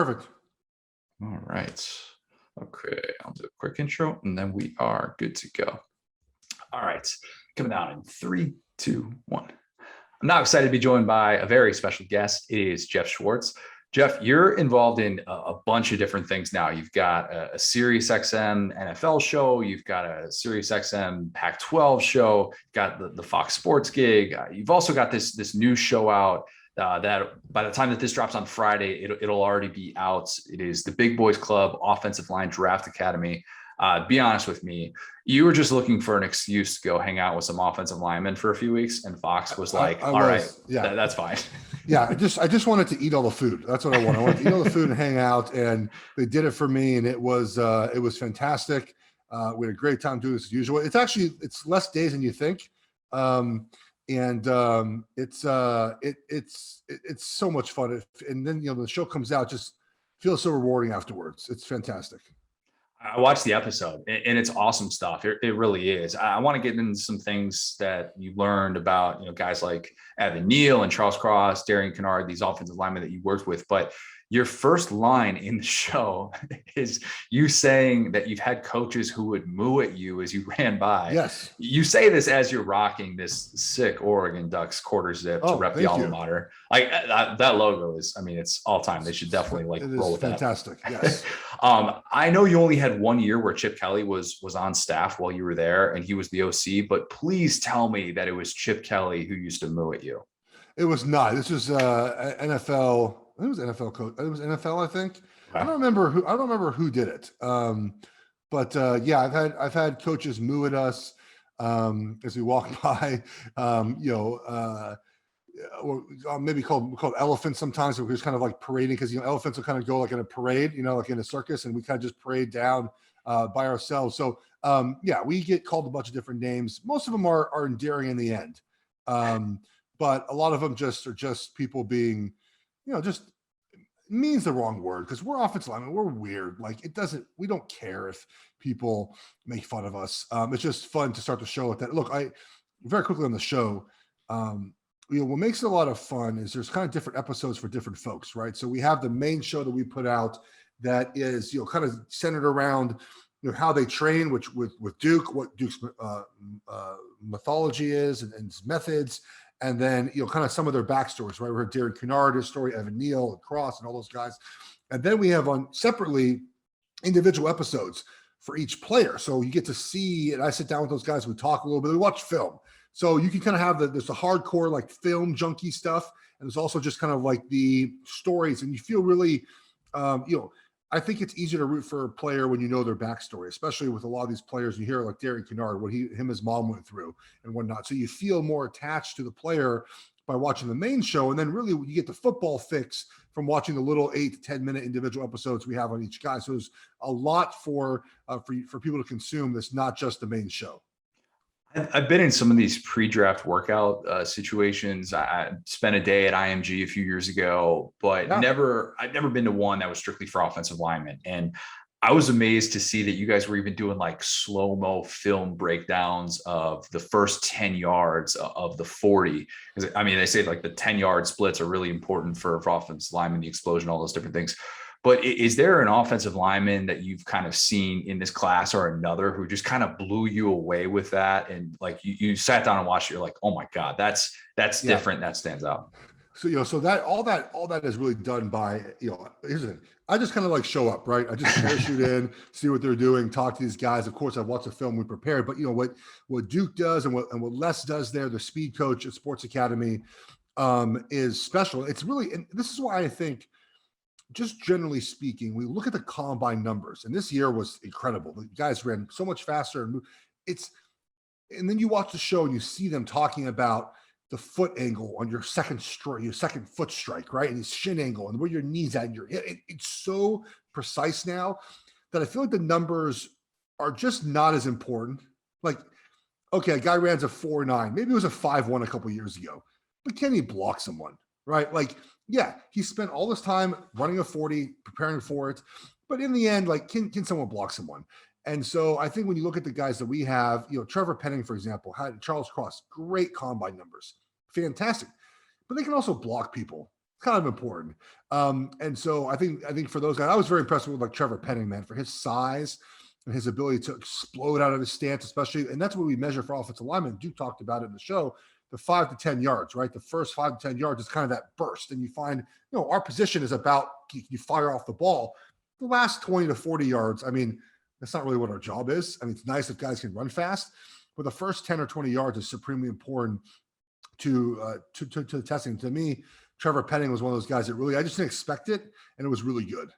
perfect. All right. Okay, I'll do a quick intro and then we are good to go. All right, coming down in 3, 2, 1. I'm now excited to be joined by a very special guest. It is Geoff Schwartz. Geoff, you're involved in a bunch of different things now. You've got a Sirius XM NFL show. You've got a Sirius XM Pac-12 show. You've got the Fox Sports gig. You've also got this new show out that by the time that this drops on Friday, it'll already be out. It is the Big Boys Club Offensive Line Draft Academy. Be honest with me, you were just looking for an excuse to go hang out with some offensive linemen for a few weeks, and Fox was like, "All right, yeah, that's fine." Yeah, I just wanted to eat all the food. That's what I wanted. I wanted to eat all the food and hang out, and they did it for me, and it was fantastic. We had a great time doing this as usual. It's less days than you think, and it's so much fun. And then the show comes out, just feels so rewarding afterwards. It's fantastic. I watched the episode and it's awesome stuff. It really is. I want to get into some things that you learned about, guys like Neal and Charles Cross, Darius Canard, these offensive linemen that you worked with. But your first line in the show is you saying that you've had coaches who would moo at you as you ran by. Yes. You say this as you're rocking this sick Oregon Ducks quarter zip to rep the alma mater. Like that logo is, it's all time. They should definitely roll with fantastic. That. Yes. I know you only had 1 year where Chip Kelly was on staff while you were there and he was the OC, but please tell me that it was Chip Kelly who used to moo at you. It was not. This was NFL. It was NFL coach. It was NFL, I think. Okay. I don't remember who did it. But yeah, I've had coaches moo at us as we walk by. Or maybe called elephants sometimes. It was kind of like parading because elephants will kind of go like in a parade, like in a circus, and we kind of just parade down by ourselves. So yeah, we get called a bunch of different names. Most of them are endearing in the end, but a lot of them are just people being. Just means the wrong word because we're offensive linemen. We're weird. Like we don't care if people make fun of us. It's just fun to start the show with that. Look, very quickly on the show, what makes it a lot of fun is there's kind of different episodes for different folks, right? So we have the main show that we put out that is, kind of centered around, how they train, which with Duke, what Duke's mythology is and his methods. And then, kind of some of their backstories, right? We heard Darius Canard, his story, Neal, and Cross, and all those guys. And then we have on separately individual episodes for each player. So you get to see, and I sit down with those guys, we talk a little bit, we watch film. So you can kind of have there's the hardcore like film junkie stuff. And there's also just kind of like the stories. And you feel really, I think it's easier to root for a player when you know their backstory, especially with a lot of these players. You hear like Darius Canard, what his mom went through and whatnot. So you feel more attached to the player by watching the main show. And then really you get the football fix from watching the little 8 to 10 minute individual episodes we have on each guy. So there's a lot for people to consume that's not just the main show. I've been in some of these pre-draft workout situations. I spent a day at IMG a few years ago, but I've never been to one that was strictly for offensive linemen. And I was amazed to see that you guys were even doing like slow-mo film breakdowns of the first 10 yards of the 40. Because they say like the 10-yard splits are really important for offensive linemen, the explosion, all those different things. But is there an offensive lineman that you've kind of seen in this class or another who just kind of blew you away with that? And like you sat down and watched it, you're like, oh my God, that's different. That stands out. So, so that all that is really done by, here's the thing. I just kind of like show up, right? I just parachute in, see what they're doing, talk to these guys. Of course, I've watched the film, we prepared, but what Duke does and what Les does there, the speed coach at Sports Academy, is special. It's really, and this is why I think, just generally speaking, we look at the combine numbers, and this year was incredible. The guys ran so much faster, and and then you watch the show and you see them talking about the foot angle on your second foot strike, right? And his shin angle and where your knees at, and it's so precise now that I feel like the numbers are just not as important. Like, okay, a guy ran a 4.9, maybe it was a 5.1 a couple years ago, but can he block someone, right? Like, yeah, he spent all this time running a 40, preparing for it. But in the end, like, can someone block someone? And so I think when you look at the guys that we have, Trevor Pening, for example, had Charles Cross, great combine numbers, fantastic. But they can also block people. It's kind of important. And so I think for those guys, I was very impressed with like Trevor Pening, man, for his size and his ability to explode out of his stance, especially. And that's what we measure for offensive linemen. Duke talked about it in the show, the 5 to 10 yards, right? The first 5 to 10 yards is kind of that burst. And you find, our position is about you fire off the ball. The last 20 to 40 yards, I mean, that's not really what our job is. I mean, it's nice if guys can run fast, but the first 10 or 20 yards is supremely important to the testing. To me, Trevor Pening was one of those guys that really, I just didn't expect it, and it was really good.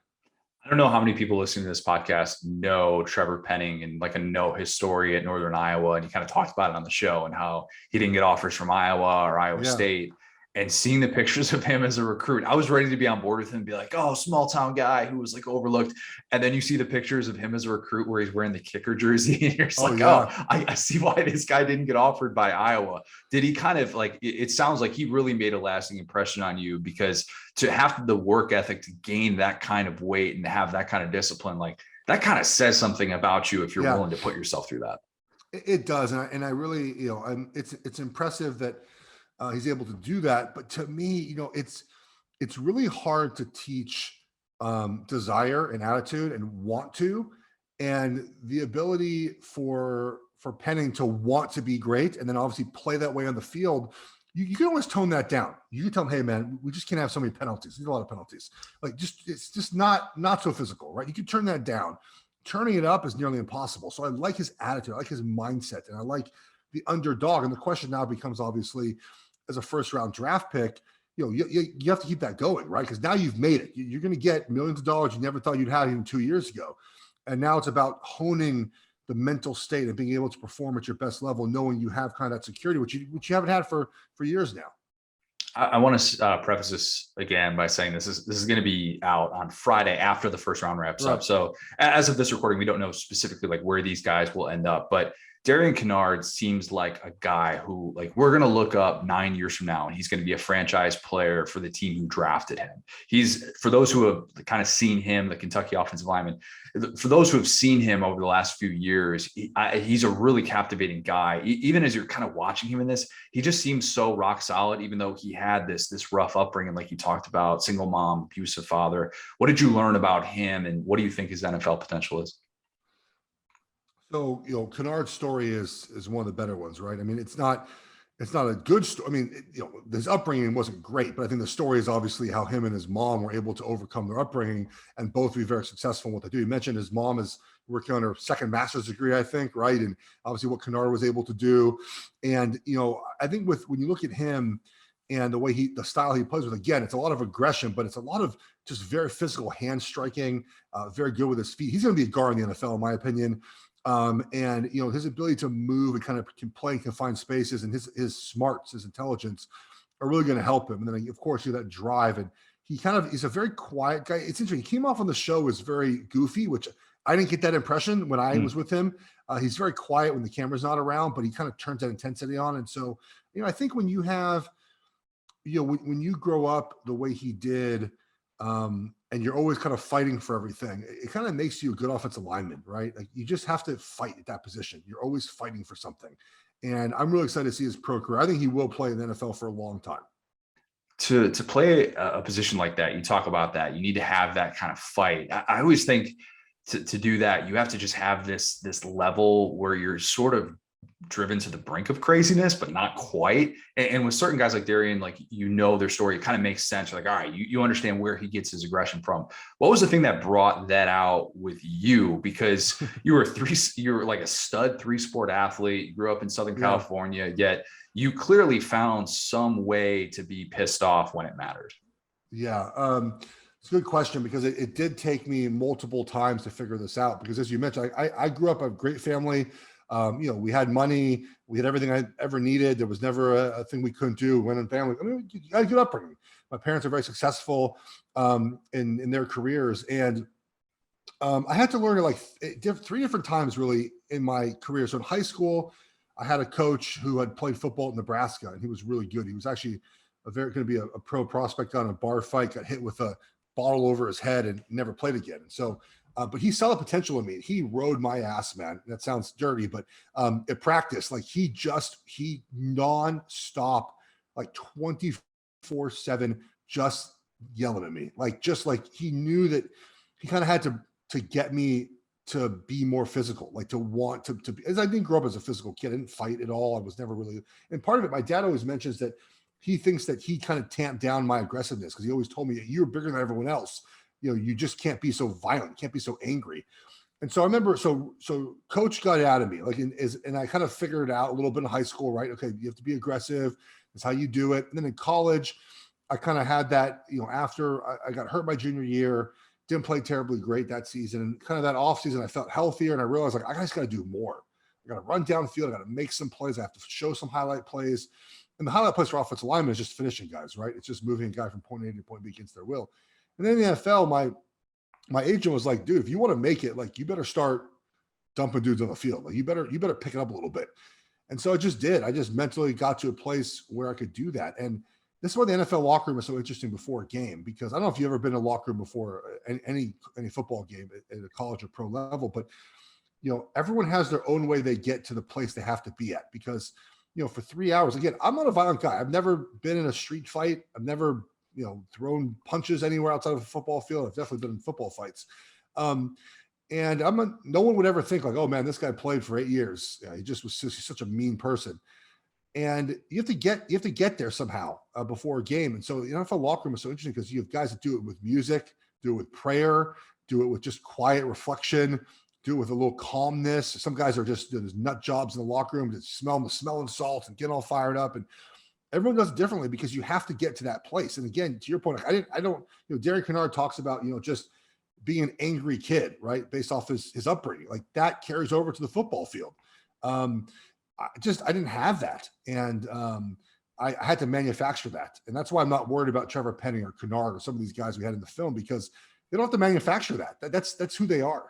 I don't know how many people listening to this podcast know Trevor Pening and like know his story at Northern Iowa. And he kind of talked about it on the show and how he didn't get offers from Iowa or Iowa State. And seeing the pictures of him as a recruit, I was ready to be on board with him and be like, oh, small town guy who was like overlooked. And then you see the pictures of him as a recruit where he's wearing the kicker jersey. And you're just I see why this guy didn't get offered by Iowa. Did he kind of like, it sounds like he really made a lasting impression on you, because to have the work ethic to gain that kind of weight and to have that kind of discipline, like that kind of says something about you if you're willing to put yourself through that. It does. And I really, it's impressive that he's able to do that. But to me, it's really hard to teach desire and attitude and want to, and the ability for Penning to want to be great and then obviously play that way on the field. You can always tone that down. You can tell him, hey man, we just can't have so many penalties. There's a lot of penalties. Like it's just not so physical, right? You can turn that down. Turning it up is nearly impossible. So I like his attitude. I like his mindset, and I like the underdog. And the question now becomes, obviously, as a first round draft pick, you have to keep that going, right? Because now you've made it. You're going to get millions of dollars you never thought you'd have even 2 years ago. And now it's about honing the mental state and being able to perform at your best level, knowing you have kind of that security, which you haven't had for years now. I want to preface this again by saying this is going to be out on Friday after the first round wraps up. So as of this recording, we don't know specifically like where these guys will end up, but Darius Canard seems like a guy who, like, we're going to look up 9 years from now and he's going to be a franchise player for the team who drafted him. He's, for those who have kind of seen him, the Kentucky offensive lineman, for those who have seen him over the last few years, he's a really captivating guy. Even as you're kind of watching him in this, he just seems so rock solid, even though he had this rough upbringing, like you talked about, single mom, abusive father. What did you learn about him, and what do you think his NFL potential is? So, Canard's story is one of the better ones, right? I mean, it's not a good story. I mean, his upbringing wasn't great, but I think the story is obviously how him and his mom were able to overcome their upbringing and both be very successful in what they do. You mentioned his mom is working on her second master's degree, I think, right? And obviously what Canard was able to do. And, I think when you look at him and the style he plays with, again, it's a lot of aggression, but it's a lot of just very physical hand striking, very good with his feet. He's going to be a guard in the NFL, in my opinion. And his ability to move and kind of can play in confined spaces, and his smarts, his intelligence are really going to help him. And then of course that drive, and he's a very quiet guy. It's interesting. He came off on the show as very goofy, which I didn't get that impression when I was with him. He's very quiet when the camera's not around, but he kind of turns that intensity on. And so, I think when you have, when you grow up the way he did, and you're always kind of fighting for everything, it kind of makes you a good offensive lineman, right? Like you just have to fight at that position. You're always fighting for something. And I'm really excited to see his pro career. I think he will play in the NFL for a long time. To play a position like that, you talk about that, you need to have that kind of fight. I always think to do that, you have to just have this level where you're sort of driven to the brink of craziness, but not quite. And with certain guys like Darian, like, their story, it kind of makes sense. You're like, all right, you understand where he gets his aggression from. What was the thing that brought that out with you? Because you were like a stud 3-sport athlete. You grew up in Southern California, yet you clearly found some way to be pissed off when it mattered. Yeah. It's a good question, because it did take me multiple times to figure this out, because as you mentioned, I grew up a great family. We had money, we had everything I ever needed. There was never a thing we couldn't do. When in family, I mean, you got a good upbringing. My parents are very successful in their careers, and I had to learn it like 3 different times really in my career. So in high school, I had a coach who had played football at Nebraska, and he was really good. He was actually going to be a pro prospect on a bar fight. Got hit with a bottle over his head and never played again. And so. But he saw the potential in me. He rode my ass, man. That sounds dirty, but at practice, like he nonstop, like 24/7 just yelling at me, just like he knew that he kind of had to get me to be more physical, like to want to be, as I didn't grow up as a physical kid. I didn't fight at all. I was never really, and part of it, my dad always mentions that he thinks that he kind of tamped down my aggressiveness because he always told me, you're bigger than everyone else. You just can't be so violent, can't be so angry. And so I remember, so coach got out of me, and I kind of figured it out a little bit in high school, right? Okay, you have to be aggressive. That's how you do it. And then in college, I kind of had that, after I got hurt my junior year, didn't play terribly great that season. And kind of that off season, I felt healthier, and I realized I just got to do more. I got to run downfield. I got to make some plays. I have to show some highlight plays. And the highlight plays for offensive linemen is just finishing guys, right? It's just moving a guy from point A to point B against their will. And then in the NFL, my agent was like, dude, if you want to make it, you better start dumping dudes on the field. You better pick it up a little bit. And so I just did. I just mentally got to a place where I could do that. And this is why the NFL locker room is so interesting before a game, because I don't know if you've ever been in a locker room before any football game at a college or pro level, but everyone has their own way they get to the place they have to be at, because for 3 hours, again, I'm not a violent guy. I've never been in a street fight. I've never thrown punches anywhere outside of a football field. I've definitely been in football fights. And no one would ever think oh man, this guy played for 8 years. Yeah, he's such a mean person. And you have to get there somehow before a game. And so the NFL locker room is so interesting because you have guys that do it with music, do it with prayer, do it with just quiet reflection, do it with a little calmness. Some guys are just doing nut jobs in the locker room, just smelling salts and getting all fired up. And everyone does it differently because you have to get to that place. And again, to your point, Darius Canard talks about, just being an angry kid, right? Based off his upbringing, that carries over to the football field. I didn't have that. And I had to manufacture that. And that's why I'm not worried about Trevor Pening or Canard or some of these guys we had in the film, because they don't have to manufacture that. That's who they are.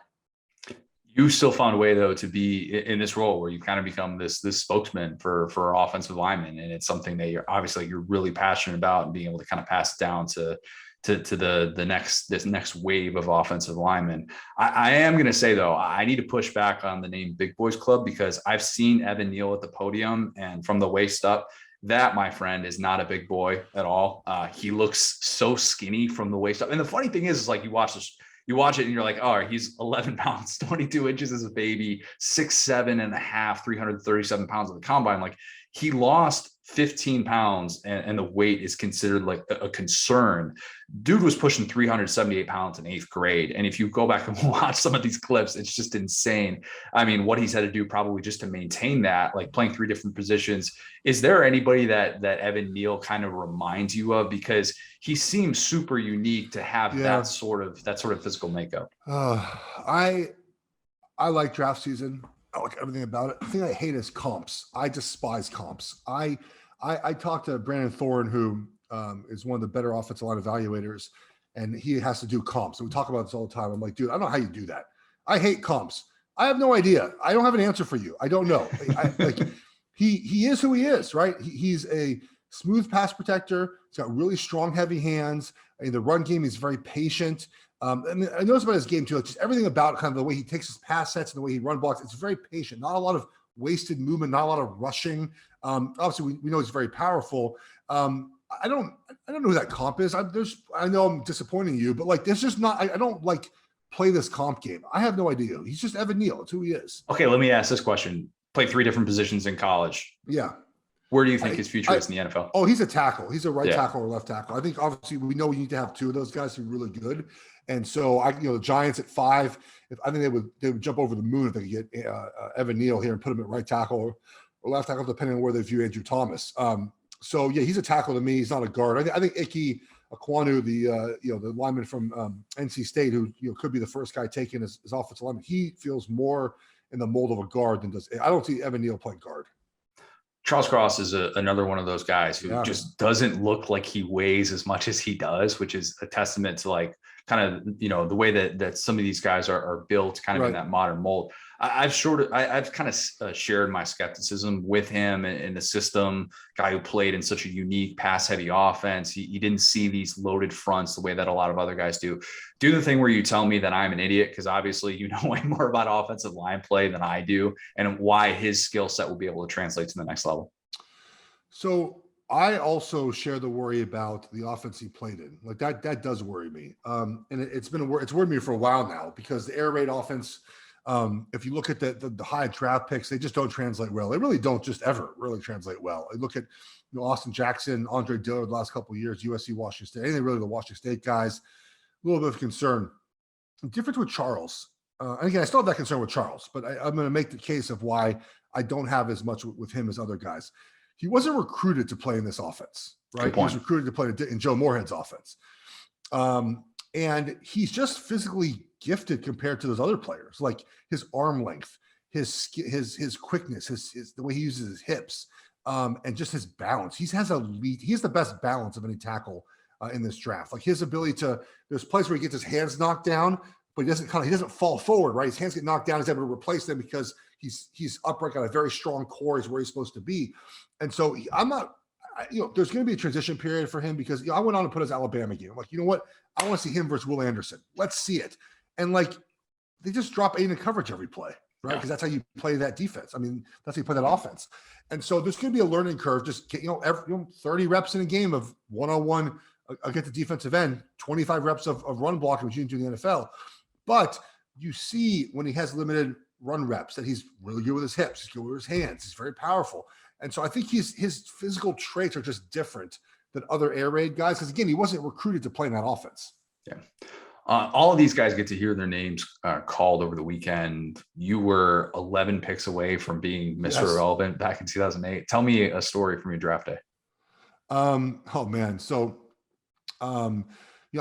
You still found a way, though, to be in this role where you kind of become this spokesman for offensive linemen, and it's something that you're really passionate about, and being able to kind of pass it down to this next wave of offensive linemen. I am going to say, though, I need to push back on the name Big Boys Club, because I've seen Evan Neal at the podium, and from the waist up, that, my friend, is not a big boy at all. He looks so skinny from the waist up. And the funny thing is you watch it and you're like, oh, he's 11 pounds, 22 inches as a baby, 6'7" and a half, 337 pounds at the combine. He lost 15 pounds and the weight is considered a concern. Dude was pushing 378 pounds in 8th grade. And if you go back and watch some of these clips, it's just insane. I mean, what he's had to do probably just to maintain that, playing 3 different positions. Is there anybody that Evan Neal kind of reminds you of? Because he seems super unique to have that sort of physical makeup. I like draft season. I like everything about it. The thing I hate is comps. I despise comps. I talked to Brandon Thorne, who is one of the better offensive line evaluators, and he has to do comps. And we talk about this all the time. I'm like, dude, I don't know how you do that. I hate comps. I have no idea. I don't have an answer for you. I don't know. He is who he is, right? He's a smooth pass protector. He's got really strong, heavy hands. In the run game, he's very patient. And I noticed about his game too, just everything about kind of the way he takes his pass sets and the way he run blocks. It's very patient, not a lot of wasted movement, not a lot of rushing. Obviously, we know he's very powerful. I don't know who that comp is. I know I'm disappointing you, but there's just not. I don't play this comp game. I have no idea. He's just Evan Neal. It's who he is. Okay, let me ask this question. Played 3 different positions in college. Yeah. Where do you think his future is in the NFL? Oh, he's a tackle. He's a right tackle or left tackle. I think obviously we know we need to have 2 of those guys who are really good. And so the Giants at 5, I think they would jump over the moon if they could get Evan Neal here and put him at right tackle or left tackle, depending on where they view Andrew Thomas. So yeah, he's a tackle to me. He's not a guard. I think Ike Ekwonu, the lineman from NC State, who could be the first guy taken as offensive lineman, he feels more in the mold of a guard than does. I don't see Evan Neal playing guard. Charles Cross is another one of those guys who just doesn't look like he weighs as much as he does, which is a testament to kind of, the way that some of these guys are built kind of in that modern mold. I've kind of shared my skepticism with him in the system, guy who played in such a unique pass heavy offense. He didn't see these loaded fronts the way that a lot of other guys do. Do the thing where you tell me that I'm an idiot, because obviously you know way more about offensive line play than I do, and why his skill set will be able to translate to the next level. So I also share the worry about the offense he played in. Like that does worry me. And it's worried me for a while now because the air raid offense, if you look at the high draft picks, they just don't translate well. They really don't just ever really translate well. I look at Austin Jackson, Andre Dillard the last couple of years, USC, Washington State, anything really the Washington State guys, a little bit of concern. The difference with Charles, and again, I still have that concern with Charles, but I'm going to make the case of why I don't have as much with him as other guys. He wasn't recruited to play in this offense, right? He was recruited to play in Joe Moorhead's offense. And he's just physically gifted compared to those other players, like his arm length, his quickness, the way he uses his hips, and just his balance. He has the best balance of any tackle in this draft. Like his ability there's places where he gets his hands knocked down, but he doesn't fall forward, right? His hands get knocked down. He's able to replace them because he's upright, got a very strong core. He's where he's supposed to be. And so there's going to be a transition period for him because I went on to put his Alabama game. I'm like, you know what? I want to see him versus Will Anderson. Let's see it. And like, they just drop 8 in coverage every play, right? Because that's how you play that defense. I mean, that's how you play that offense. And so there's going to be a learning curve. Just get, 30 reps in a game of one-on-one against the defensive end, 25 reps of run blocking, which you can do in the NFL. But you see when he has limited run reps that he's really good with his hips, he's good with his hands, he's very powerful. And so I think his physical traits are just different than other air raid guys. Because again, he wasn't recruited to play in that offense. Yeah. All of these guys get to hear their names called over the weekend. You were 11 picks away from being Mr. Irrelevant back in 2008. Tell me a story from your draft day. Oh man. So, I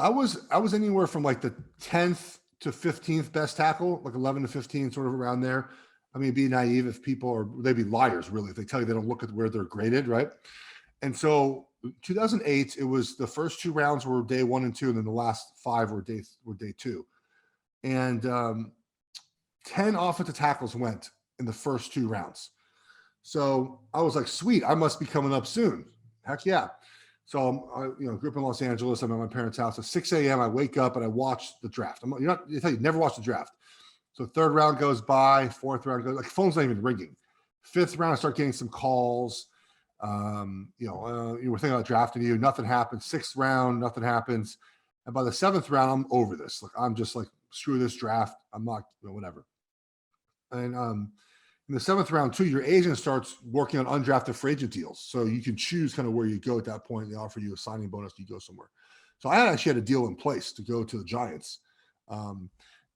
was anywhere from like the 10th to 15th best tackle, like 11 to 15, sort of around there. I mean, be naive if they'd be liars really if they tell you they don't look at where they're graded, right? And so 2008, it was the first 2 rounds were day 1 and 2, and then the last 5 were day 2. And 10 offensive tackles went in the first 2 rounds. So I was like, sweet, I must be coming up soon. Heck yeah. So I grew up in Los Angeles. I'm at my parents' house at 6 a.m. I wake up and I watch the draft. You never watch the draft. So 3rd round goes by, 4th round goes, like phone's not even ringing. 5th round, I start getting some calls. You were thinking about drafting you. Nothing happens. 6th round, nothing happens. And by the 7th round, I'm over this. Like I'm just like, screw this draft. I'm not, whatever. And in the 7th round too, your agent starts working on undrafted free agent deals. So you can choose kind of where you go at that point. They offer you a signing bonus. You go somewhere. So I actually had a deal in place to go to the Giants.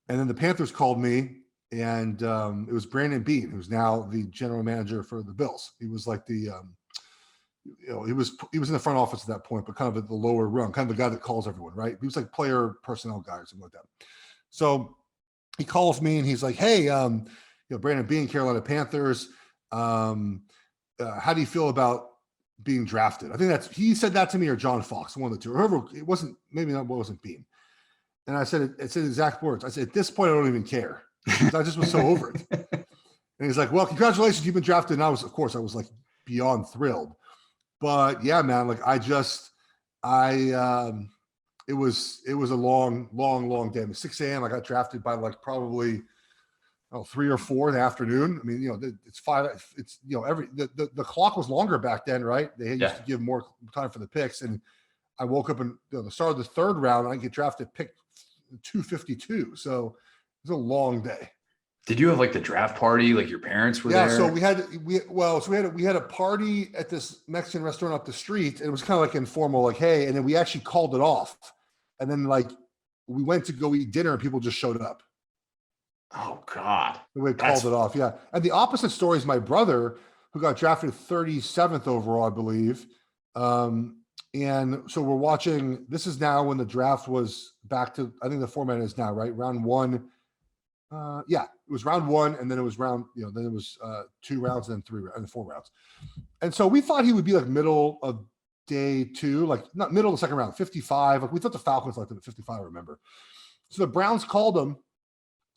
And then the Panthers called me, and it was Brandon Beane, who's now the general manager for the Bills. He was like he was in the front office at that point, but kind of at the lower rung, kind of the guy that calls everyone, right? He was like player personnel guy or something like that. So he calls me and he's like, "Hey, Brandon Beane, Carolina Panthers. How do you feel about being drafted?" I think he said that to me or John Fox, one of the two. Whoever it wasn't, maybe that wasn't Beane. And I said, it said exact words. I said, at this point, I don't even care. I just was so over it. And he's like, "Well, congratulations, you've been drafted." And I was like beyond thrilled. But yeah, man, like it was a long day. I mean, 6 a.m. I got drafted by like probably 3 or 4 in the afternoon. I mean, it's 5. It's the clock was longer back then, right? They used to give more time for the picks. And I woke up in the start of the 3rd round, and I get drafted pick 252. So it was a long day. Did you have like the draft party? Like your parents were there? Yeah, so we had a party at this Mexican restaurant up the street, and it was kind of like informal, like, hey, and then we actually called it off. And then like we went to go eat dinner and people just showed up. Oh God. We called it off, yeah. And the opposite story is my brother, who got drafted 37th overall, I believe. And so we're watching, this is now when the draft was back to, I think the format is now, right? Round 1. It was round 1, and then it was then it was 2 rounds, and then 3 and 4 rounds. And so we thought he would be like middle of day 2, like not middle of the 2nd round, 55. Like we thought the Falcons liked him at 55, I remember. So the Browns called him,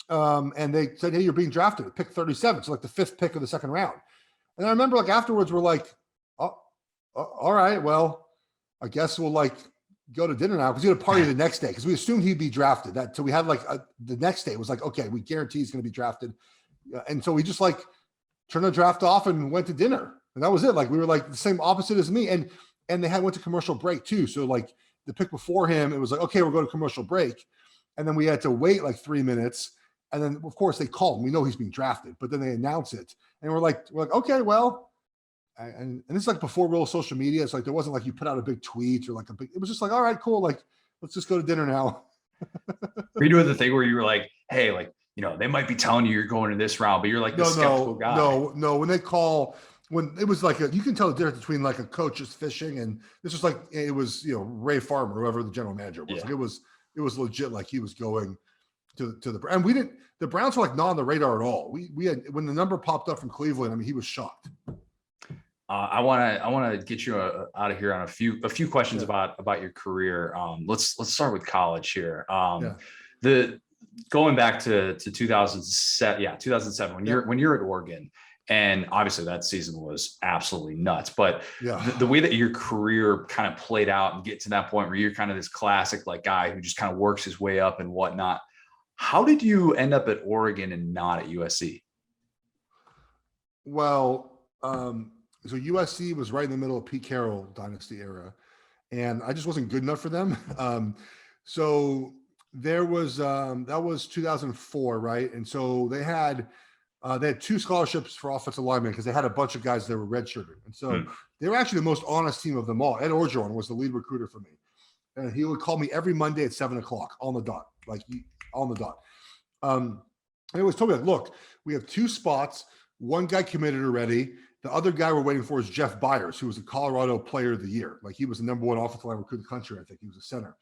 and they said, "Hey, you're being drafted at pick 37." So like the 5th pick of the 2nd round. And I remember like afterwards we're like, "Oh, all right, well, I guess we'll like go to dinner now," because we had a party the next day because we assumed he'd be drafted. So we had like the next day was like, okay, we guarantee he's going to be drafted, and so we just like turned the draft off and went to dinner. And that was it. Like we were like the same opposite as me. And they went to commercial break too. So like the pick before him, it was like, okay, we're going to commercial break. And then we had to wait like 3 minutes. And then of course they called him. We know he's being drafted, but then they announce it. And we're like, okay, well, and this is like before real social media. It's like there wasn't like you put out a big tweet or like it was just like, all right, cool. Like, let's just go to dinner now. Were you doing the thing where you were like, hey, like, they might be telling you you're going to this round, but you're like the skeptical guy. No. When they call, when it was like you can tell the difference between like a coach just fishing and this was like it was Ray Farmer, whoever the general manager was. Like it was legit. Like he was going to the and we didn't. The Browns were like not on the radar at all. We had when the number popped up from Cleveland. I mean, he was shocked. I want to get you out of here on a few questions about your career. Let's start with college here. The going back to 2007 when you're at Oregon, and obviously that season was absolutely nuts. But the way that your career kind of played out and get to that point where you're kind of this classic like guy who just kind of works his way up and whatnot. How did you end up at Oregon and not at USC? Well, so USC was right in the middle of Pete Carroll dynasty era, and I just wasn't good enough for them. So there was that was 2004, right? And so they had 2 scholarships for offensive linemen because they had a bunch of guys that were redshirted, and so they were actually the most honest team of them all. Ed Orgeron was the lead recruiter for me, and he would call me every Monday at 7:00 on the dot, on the dot. And it was told me like, look, we have 2 spots. One guy committed already. The other guy we're waiting for is Jeff Byers, who was the Colorado Player of the Year. Like he was the #1 offensive line recruit in the country. I think he was a center.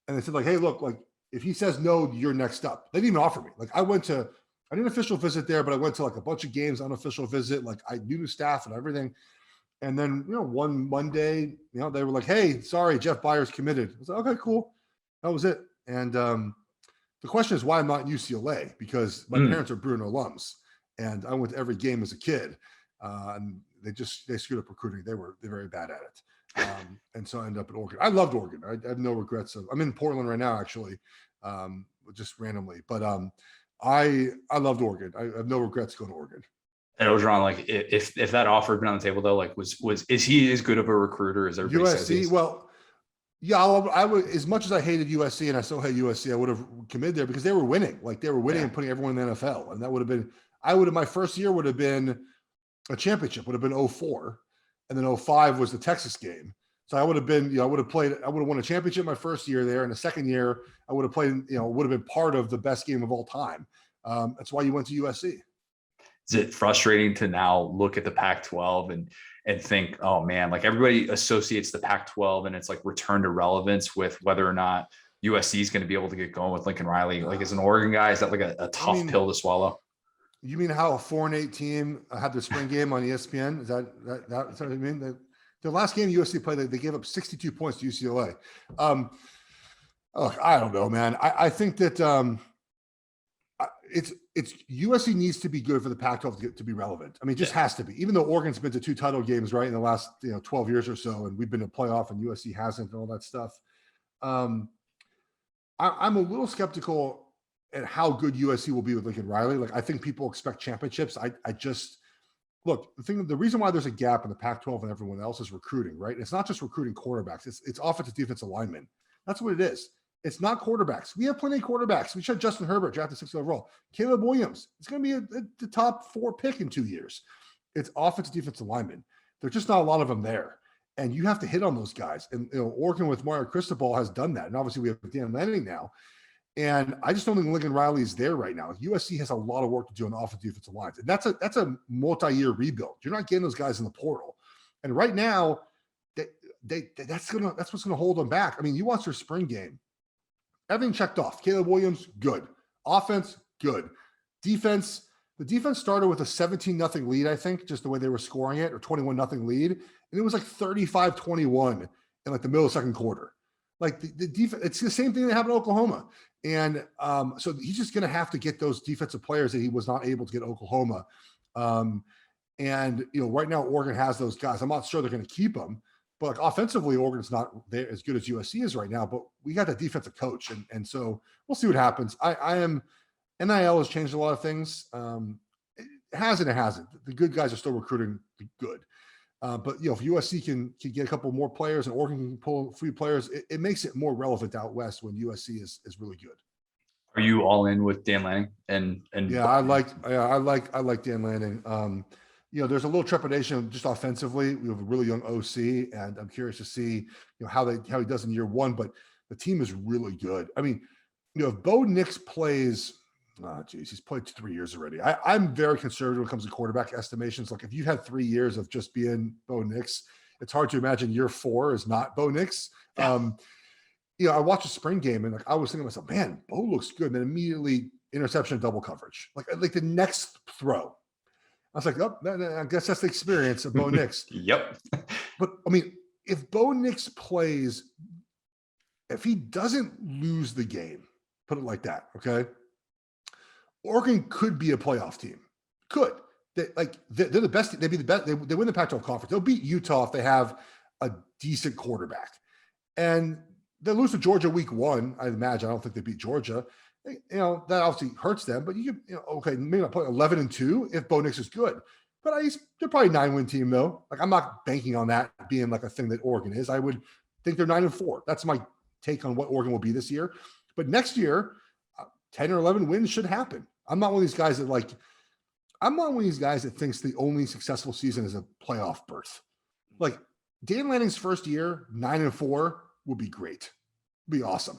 And they said like, hey, look, like if he says no, you're next up. They didn't even offer me. Like I did an official visit there, but I went to like a bunch of games, unofficial visit. Like I knew the staff and everything. And then, one Monday, they were like, hey, sorry, Jeff Byers committed. I was like, okay, cool. That was it. And the question is why I'm not in UCLA, because my parents are Bruno alums and I went to every game as a kid. And they screwed up recruiting. They're very bad at it. And so I ended up at Oregon. I loved Oregon. I have no regrets. I'm in Portland right now, actually, just randomly. But I loved Oregon. I have no regrets going to Oregon. And Orgeron, like if that offer had been on the table though, like is he as good of a recruiter as everybody says? USC, well, yeah, I would, as much as I hated USC and I still hate USC, I would have committed there because they were winning. Like they were winning and putting everyone in the NFL. And that would have been, my first year would have been a championship, would have been 2004. And then 2005 was the Texas game. So I would have been, I would have won a championship my first year there. And the second year I would have played, would have been part of the best game of all time. That's why you went to USC. Is it frustrating to now look at the Pac-12 and think, oh man, like everybody associates the Pac-12 and it's like return to relevance with whether or not USC is going to be able to get going with Lincoln Riley? Like as an Oregon guy, is that like a tough pill to swallow? You mean how a 4-8 team had their spring game on ESPN? Is that what I mean? The last game USC played, they gave up 62 points to UCLA. I don't know, man. I think that it's USC needs to be good for the Pac-12 to be relevant. I mean, it just has to be. Even though Oregon's been to 2 title games, right, in the last 12 years or so, and we've been to playoff, and USC hasn't, and all that stuff. I'm a little skeptical at how good USC will be with Lincoln Riley. Like, I think people expect championships. I just look, the reason why there's a gap in the Pac-12 and everyone else is recruiting, right? It's not just recruiting quarterbacks. It's offensive, defensive linemen. That's what it is. It's not quarterbacks. We have plenty of quarterbacks. We should Justin Herbert drafted 6th overall. Caleb Williams. It's going to be the top 4 pick in 2 years. It's offensive, defensive linemen. There's just not a lot of them there. And you have to hit on those guys. And Oregon with Mario Cristobal has done that. And obviously we have Dan Lanning now. And I just don't think Lincoln Riley is there right now. USC has a lot of work to do on the offensive, defensive lines. And that's a multi-year rebuild. You're not getting those guys in the portal. And right now, that's what's gonna hold them back. I mean, you watch their spring game. Everything checked off. Caleb Williams, good. Offense, good. Defense, the defense started with a 17-0 lead, I think, just the way they were scoring it, or 21-0 lead. And it was like 35-21 in like the middle of the second quarter. Like the defense, it's the same thing that happened in Oklahoma. And so he's just going to have to get those defensive players that he was not able to get at Oklahoma. And right now Oregon has those guys. I'm not sure they're going to keep them, but like offensively, Oregon's not there as good as USC is right now. But we got that defensive coach, and so we'll see what happens. NIL has changed a lot of things. It hasn't. The good guys are still recruiting good. But if USC can get a couple more players and Oregon can pull 3 players, it makes it more relevant out west when USC is really good. Are you all in with Dan Lanning? And yeah, I like Dan Lanning. There's a little trepidation just offensively. We have a really young OC, and I'm curious to see how he does in year 1. But the team is really good. I mean, if Bo Nix plays, he's played 3 years already. I'm very conservative when it comes to quarterback estimations. Like if you've had 3 years of just being Bo Nix, it's hard to imagine year 4 is not Bo Nix. Yeah. I watched a spring game and I was thinking to myself, man, Bo looks good. And then immediately interception, double coverage. Like the next throw, I was like, oh, I guess that's the experience of Bo Nix. Yep. But I mean, if Bo Nix plays, if he doesn't lose the game, put it like that, okay? Oregon could be a playoff team. Could. They're the best. They'd be the best. They win the Pac-12 conference. They'll beat Utah if they have a decent quarterback. And they lose to Georgia week 1, I imagine. I don't think they beat Georgia. That obviously hurts them. But you can, okay, maybe not play 11-2 if Bo Nix is good. But they're probably a 9-win team though. Like I'm not banking on that being like a thing that Oregon is. I would think they're 9-4. That's my take on what Oregon will be this year. But next year, 10 or 11 wins should happen. I'm not one of these guys that thinks the only successful season is a playoff berth. Like Dan Lanning's first year, 9-4 would be great. Would be awesome.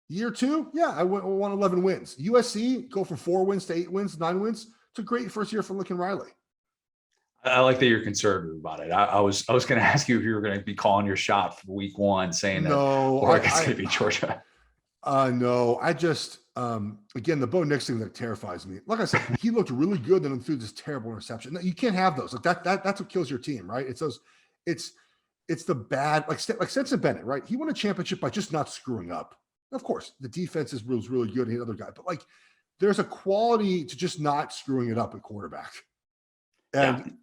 Year 2, yeah, I want 11 wins. USC go from 4 wins to 8 wins, 9 wins. It's a great first year for Lincoln Riley. I like that you're conservative about it. I was going to ask you if you were going to be calling your shot for week 1, saying that Oregon's going to be Georgia. No, I just again the Bo Nix thing that terrifies me. Like I said, he looked really good, then threw this terrible interception. No, you can't have those. Like that's what kills your team, right? It's those. It's the bad like Stetson Bennett, right? He won a championship by just not screwing up. Of course, the defense was really good. And the other guy, but like there's a quality to just not screwing it up at quarterback. And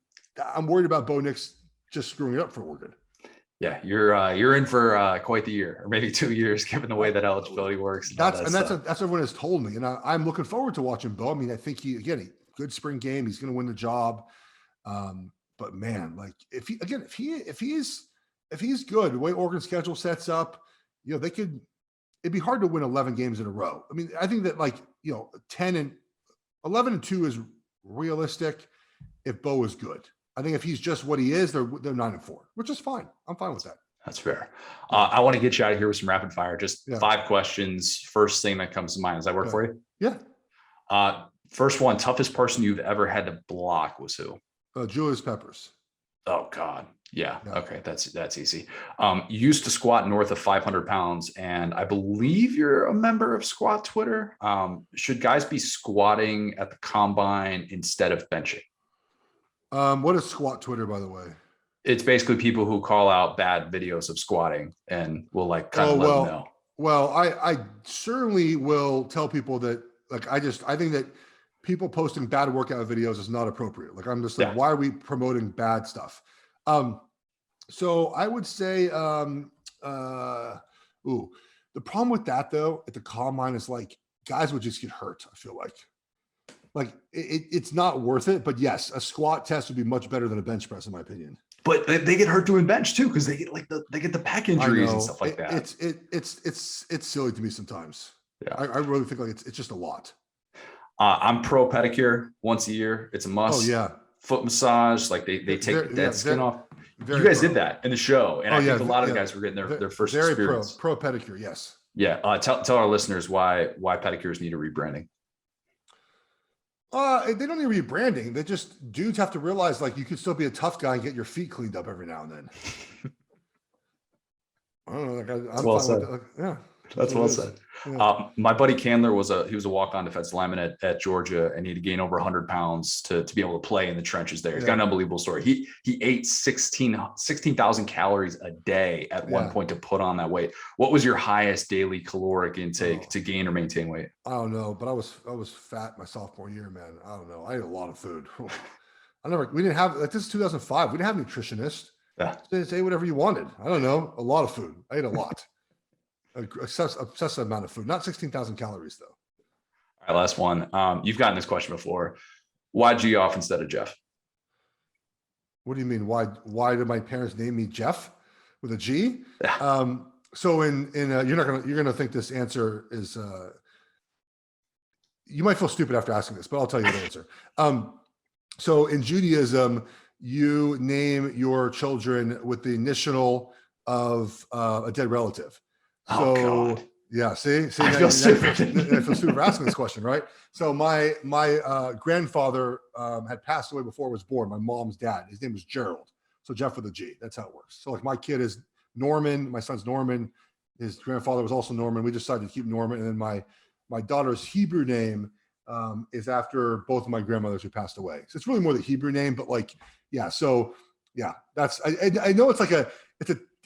I'm worried about Bo Nix just screwing it up for Oregon. Yeah, you're in for quite the year, or maybe 2 years, given the way that eligibility works. That's what everyone has told me, and I'm looking forward to watching Bo. I mean, I think he good spring game. He's going to win the job. But man, like if he's good, the way Oregon's schedule sets up, it'd be hard to win 11 games in a row. I mean, I think that 11-2 is realistic if Bo is good. I think if he's just what he is, they're 9-4, which is fine. I'm fine with that. That's fair. I want to get you out of here with some rapid fire. Just 5 questions. First thing that comes to mind. Does that work for you? Yeah. First one, toughest person you've ever had to block was who? Julius Peppers. Oh God. Yeah. Okay. That's easy. You used to squat north of 500 pounds, and I believe you're a member of Squat Twitter. Should guys be squatting at the combine instead of benching? What is Squat Twitter, by the way? It's basically people who call out bad videos of squatting and will let them know. Well, I certainly will tell people that I think that people posting bad workout videos is not appropriate. Like I'm just like, why are we promoting bad stuff? So I would say, the problem with that though, at the combine is like guys would just get hurt. I feel like it's not worth it, but yes, a squat test would be much better than a bench press in my opinion. But they get hurt doing bench too, because they get the back injuries and stuff like that. It's silly to me sometimes. Yeah, I really think like it's just a lot. I'm pro pedicure once a year. It's a must. Oh yeah, foot massage. Like they take the dead skin off. You guys did that in the show, and I think a lot of the guys were getting their first experience. Pro pedicure, yes. Yeah, tell our listeners why pedicures need a rebranding. They don't need rebranding. They just dudes have to realize like you could still be a tough guy and get your feet cleaned up every now and then. I don't know. Like I'm well fine said. with it. Yeah, that's well said. Yeah. My buddy Candler was a walk-on defensive lineman at Georgia, and he had to gain over 100 pounds to be able to play in the trenches there. He's got an unbelievable story. He ate 16,000 calories a day at one point to put on that weight. What was your highest daily caloric intake to gain or maintain weight? I don't know, but I was fat my sophomore year, man. I don't know. I ate a lot of food. We didn't have, like, this is 2005. We didn't have a nutritionist. Yeah. Just ate whatever you wanted. I don't know. A lot of food. I ate a lot. Obsessive amount of food, not 16,000 calories though. All right, last one. You've gotten this question before. Why Geoff instead of Geoff? What do you mean? Why did my parents name me Jeff with a G? Yeah. So you're gonna think this answer is you might feel stupid after asking this, but I'll tell you the answer. So in Judaism, you name your children with the initial of a dead relative. So God. yeah, see, I feel stupid. I feel stupid for asking this question, right? So my grandfather had passed away before I was born. My mom's dad. His name was Gerald. So Jeff with a G. That's how it works. So like my kid is Norman. My son's Norman. His grandfather was also Norman. We decided to keep Norman, and then my daughter's Hebrew name is after both of my grandmothers who passed away. So it's really more the Hebrew name, but like, yeah. So yeah, that's, I know it's like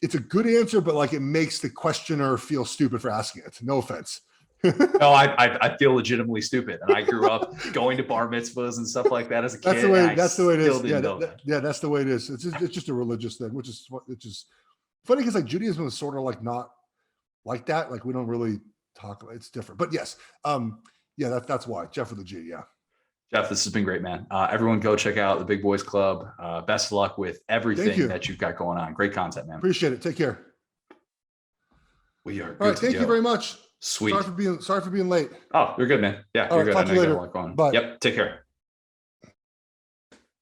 it's a good answer, but like it makes the questioner feel stupid for asking it. No offense. No, I feel legitimately stupid. And I grew up going to bar mitzvahs and stuff like that as a kid. That's the way it is. Yeah, That's the way it is. It's just a religious thing, which is funny because like Judaism is sort of like not like that. Like we don't really talk about it's different. But yes, yeah, that's why. Jeff with a G, yeah. Jeff, this has been great, man. Everyone go check out the Big Boys Club. Best of luck with everything that you've got going on. Great content, man. Appreciate it. Take care. We are good. All right, thank you very much. Sweet. Sorry for being late. Oh, you're good, man. Yeah, All you're right, good. talk to you later. Bye. Bye. Yep. Take care.